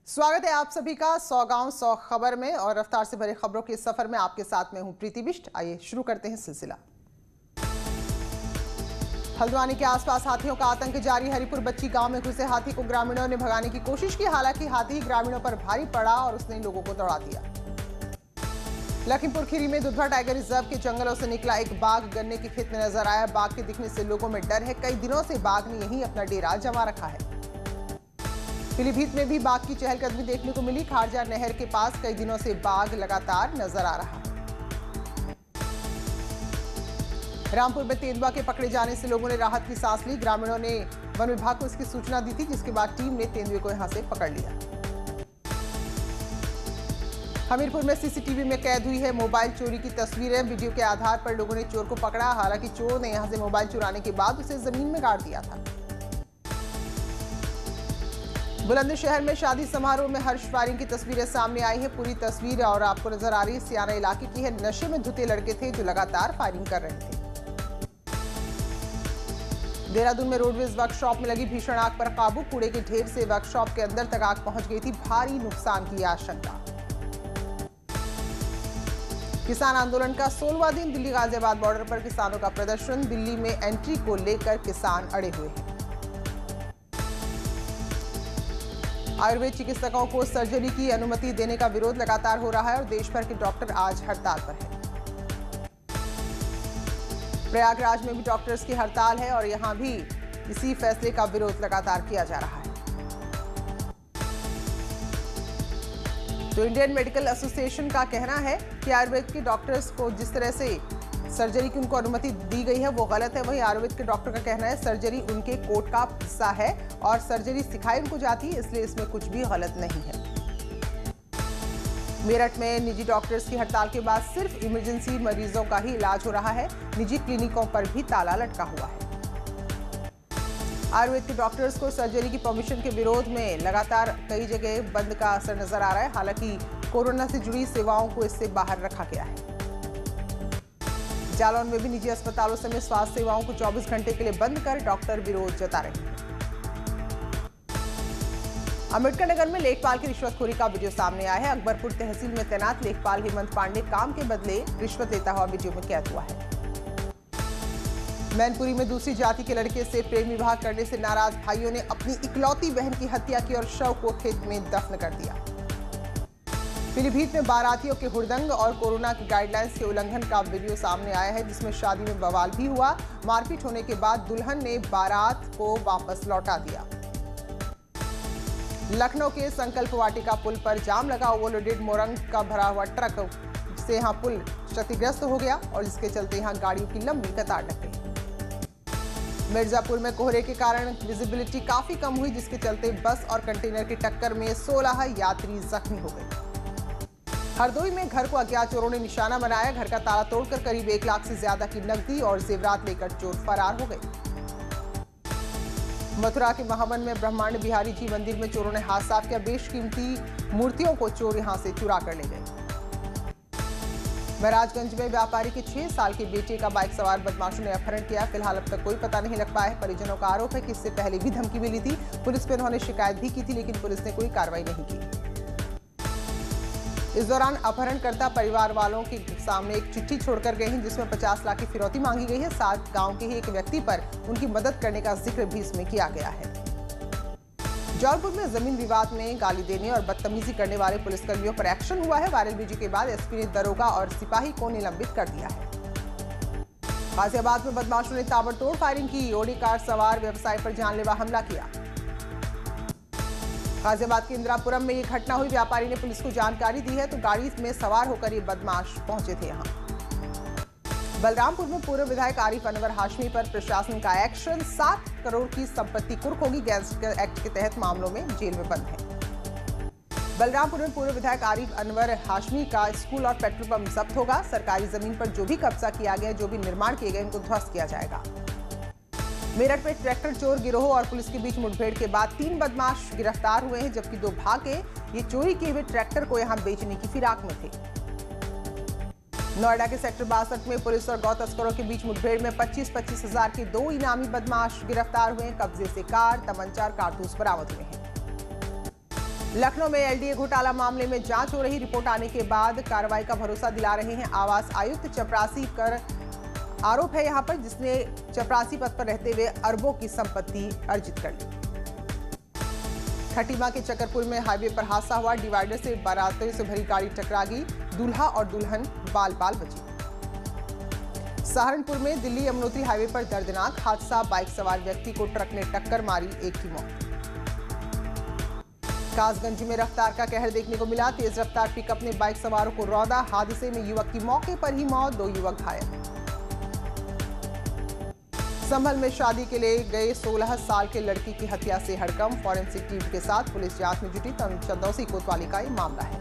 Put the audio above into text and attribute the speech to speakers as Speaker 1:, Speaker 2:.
Speaker 1: स्वागत है आप सभी का 100 गांव 100 खबर में और रफ्तार से भरे खबरों के सफर में आपके साथ में हूं प्रीति बिष्ट। आइए शुरू करते हैं सिलसिला। हल्द्वानी के आसपास हाथियों का आतंक जारी। हरिपुर बच्ची गांव में घुसे हाथी को ग्रामीणों ने भगाने की कोशिश की, हालांकि हाथी ग्रामीणों पर भारी पड़ा और उसने लोगों को दौड़ा दिया। लखीमपुर खीरी में दुधवा टाइगर रिजर्व के जंगलों से निकला एक बाघ गन्ने के खेत में नजर आया। बाघ के दिखने से लोगों में डर है। कई दिनों से बाघ ने यहीं अपना डेरा जमा रखा है। पीलीभीत में भी बाघ की चहलकदमी देखने को मिली। खारजा नहर के पास कई दिनों से बाघ लगातार नजर आ रहा है। रामपुर में तेंदुआ के पकड़े जाने से लोगों ने राहत की सांस ली। ग्रामीणों ने वन विभाग को इसकी सूचना दी थी, जिसके बाद टीम ने तेंदुए को यहां से पकड़ लिया। हमीरपुर में सीसीटीवी में कैद हुई है मोबाइल चोरी की तस्वीरें। वीडियो के आधार पर लोगों ने चोर को पकड़ा। हालांकि चोर ने यहां से मोबाइल चुराने के बाद उसे जमीन में गाड़ दिया था। बुलंदशहर में शादी समारोह में हर्ष फायरिंग की तस्वीरें सामने आई है। पूरी तस्वीर और आपको नजर आ रही है सियाना इलाके की है। नशे में धुते लड़के थे जो लगातार फायरिंग कर रहे थे। देहरादून में रोडवेज वर्कशॉप में लगी भीषण आग पर काबू। कूड़े के ढेर से वर्कशॉप के अंदर तक आग पहुंच गई थी। भारी नुकसान की आशंका। किसान आंदोलन का 16वां दिन। दिल्ली गाजियाबाद बॉर्डर पर किसानों का प्रदर्शन। दिल्ली में एंट्री को लेकर किसान अड़े हुए हैं। आयुर्वेद चिकित्सकों को सर्जरी की अनुमति देने का विरोध लगातार हो रहा है और देश भर के डॉक्टर आज हड़ताल पर हैं। प्रयागराज में भी डॉक्टर्स की हड़ताल है और यहां भी इसी फैसले का विरोध लगातार किया जा रहा है। तो इंडियन मेडिकल एसोसिएशन का कहना है कि आयुर्वेद के डॉक्टर्स को जिस तरह से सर्जरी की उनको अनुमति दी गई है वो गलत है। वहीं आयुर्वेद के डॉक्टर का कहना है सर्जरी उनके कोड का हिस्सा है और सर्जरी सिखाई उनको जाती है, इसलिए इसमें कुछ भी गलत नहीं है। मेरठ में निजी डॉक्टर्स की हड़ताल के बाद सिर्फ इमरजेंसी मरीजों का ही इलाज हो रहा है। निजी क्लिनिकों पर भी ताला लटका हुआ है। आयुर्वेद के डॉक्टर्स को सर्जरी की परमिशन के विरोध में लगातार कई जगह बंद का असर नजर आ रहा है। हालांकि कोरोना से जुड़ी सेवाओं को इससे बाहर रखा गया है। जालौन में भी निजी अस्पतालों समेत स्वास्थ्य सेवाओं को 24 घंटे के लिए बंद कर डॉक्टर विरोध जता रहे हैं। अम्बेडकर नगर में लेखपाल की रिश्वतखोरी का वीडियो सामने आया है। अकबरपुर तहसील में तैनात लेखपाल हेमंत पांडे काम के बदले रिश्वत लेता हुआ वीडियो में कैद हुआ है। मैनपुरी में दूसरी जाति के लड़के से प्रेम विवाह करने से नाराज भाइयों ने अपनी इकलौती बहन की हत्या की और शव को खेत में दफन कर दिया। पीलीभीत में बारातियों के हुड़दंग और कोरोना की गाइडलाइंस के उल्लंघन का वीडियो सामने आया है, जिसमें शादी में बवाल भी हुआ। मारपीट होने के बाद दुल्हन ने बारात को वापस लौटा दिया। लखनऊ के संकल्प वाटिका पुल पर जाम लगा। ओवरलोडेड मोरंग का भरा हुआ ट्रक से यहां पुल क्षतिग्रस्त हो गया और जिसके चलते यहां गाड़ियों की लंबी कतार लग गई। मिर्जापुर में कोहरे के कारण विजिबिलिटी काफी कम हुई, जिसके चलते बस और कंटेनर की टक्कर में 16 यात्री जख्मी हो गए। हरदोई में घर को अज्ञात चोरों ने निशाना बनाया। घर का ताला तोड़कर करीब 1 लाख से ज्यादा की नकदी और जेवरात लेकर चोर फरार हो गए। मथुरा के महावन में ब्रह्मांड बिहारी जी मंदिर में चोरों ने हाथ साफ किया। बेशकीमती मूर्तियों को चोर यहां से चुरा कर ले गए। महराजगंज में व्यापारी के 6 साल के बेटे का बाइक सवार बदमाशों ने अपहरण किया। फिलहाल अब तक कोई पता नहीं लग पाया है। परिजनों का आरोप है कि इससे पहले भी धमकी मिली थी। पुलिस पे उन्होंने शिकायत भी की थी, लेकिन पुलिस ने कोई कार्रवाई नहीं की। इस दौरान अपहरणकर्ता परिवार वालों के सामने एक चिट्ठी छोड़कर गए हैं, जिसमें 50 लाख की फिरौती मांगी गई है। साथ गांव के ही एक व्यक्ति पर उनकी मदद करने का जिक्र भी इसमें किया गया है। जौनपुर में जमीन विवाद में गाली देने और बदतमीजी करने वाले पुलिसकर्मियों पर एक्शन हुआ है। वायरल वीडियो के बाद एसपी ने दरोगा और सिपाही को निलंबित कर दिया है। गाजियाबाद में बदमाशों ने ताबड़तोड़ फायरिंग की। ओडी कार सवार व्यवसायी पर जानलेवा हमला किया। गाजियाबाद के इंदिरापुरम में ये घटना हुई। व्यापारी ने पुलिस को जानकारी दी है तो गाड़ी में सवार होकर ये बदमाश पहुंचे थे यहां। बलरामपुर में पूर्व विधायक आरिफ अनवर हाशमी पर प्रशासन का एक्शन। 7 करोड़ की संपत्ति कुर्क होगी। गैंगस्टर एक्ट के तहत मामलों में जेल में बंद है। बलरामपुर में पूर्व विधायक आरिफ अनवर हाशमी का स्कूल और पेट्रोल पंप जब्त होगा। सरकारी जमीन पर जो भी कब्जा किया गया, जो भी निर्माण किए गए, उनको ध्वस्त किया जाएगा। मेरठ में ट्रैक्टर चोर गिरोह और पुलिस के बीच मुठभेड़ के बाद 3 बदमाश गिरफ्तार हुए हैं, जबकि 2 भागे। ये चोरी किए हुए ट्रैक्टर को यहां बेचने की फिराक में थे। नोएडा के सेक्टर 62 में पुलिस और गौ तस्करों के बीच मुठभेड़ में 25-25 हजार के 2 इनामी बदमाश गिरफ्तार हुए। कब्जे से कार, तमंचा और कारतूस बरामद हुए हैं। लखनऊ में एलडीए घोटाला मामले में जांच हो रही। रिपोर्ट आने के बाद कार्रवाई का भरोसा दिला रहे हैं आवास आयुक्त। चपरासी कर आरोप है यहां पर, जिसने चपरासी पद पर रहते हुए अरबों की संपत्ति अर्जित कर ली। खटीमा के चकरपुर में हाईवे पर हादसा हुआ। डिवाइडर से बारातियों से भरी गाड़ी टकरा गई। दूल्हा और दुल्हन बाल बाल बची। सहारनपुर में दिल्ली यमुनोत्री हाईवे पर दर्दनाक हादसा। बाइक सवार व्यक्ति को ट्रक ने टक्कर मारी, एक की मौत। कासगंज में रफ्तार का कहर देखने को मिला। तेज रफ्तार पिकअप ने बाइक सवारों को रौंदा। हादसे में युवक की मौके पर ही मौत, 2 युवक घायल। संभल में शादी के लिए गए 16 साल के लड़की की हत्या से हड़कंप। फॉरेंसिक टीम के साथ पुलिस जांच में जुटी। चंदौसी कोतवाली का ये मामला है।